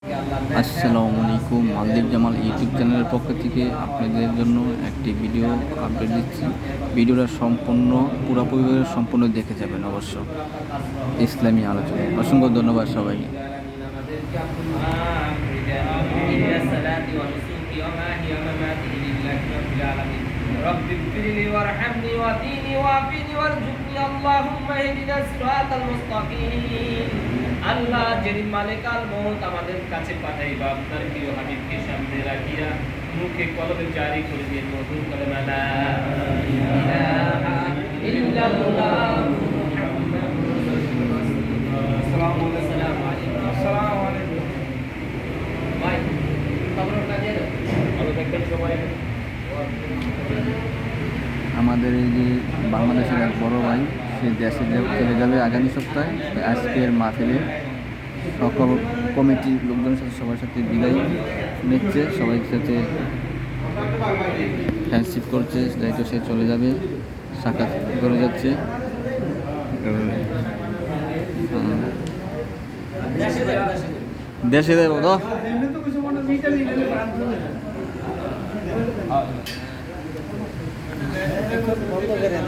আসসালামু আলাইকুম। মালদ্বীপ জামাল ইউটিউব চ্যানেলের পক্ষ থেকে আপনাদের জন্য একটি ভিডিও আপডেট দিচ্ছি। ভিডিওটা পুরোপুরি সম্পূর্ণ দেখে যাবেন অবশ্য। ইসলামী আলোচনা। অসংখ্য ধন্যবাদ সবাইকে। رب اغفر لي وارحمني واهدني وعافني وارزقني اللهم اهدنا الصراط المستقيم। আল্লাহ যিনি মালিকাল মউত আমাদের কাছে পাঠাইবা আপনার প্রিয় হাবিবকে সামনে রাখিয়া মুখে কলমে জারি করে দিয়ে মধুর কলমে লা ইলাহা ইল্লাল্লাহ আসসালামু আলাইকুম। আসসালামু আলাইকুম ভাই, খবরটা দিয়ে দাও। ভালো থাকবেন সবাই। আমাদের এই যে বাংলাদেশের এক বড় ভাই, সে দেশে চলে যাবে আগামী সপ্তাহে। আজকের মাহফিলে সকল কমিটির লোকজনের সাথে সবার সাথে বিদায় নিচ্ছে, সবাই সাথে ফ্রেন্ডশিপ করছে। যেহেতু সে চলে যাবে, সাক্ষাৎ করে যাচ্ছে। দেশে দেবো তো বন্ধ করে দেন।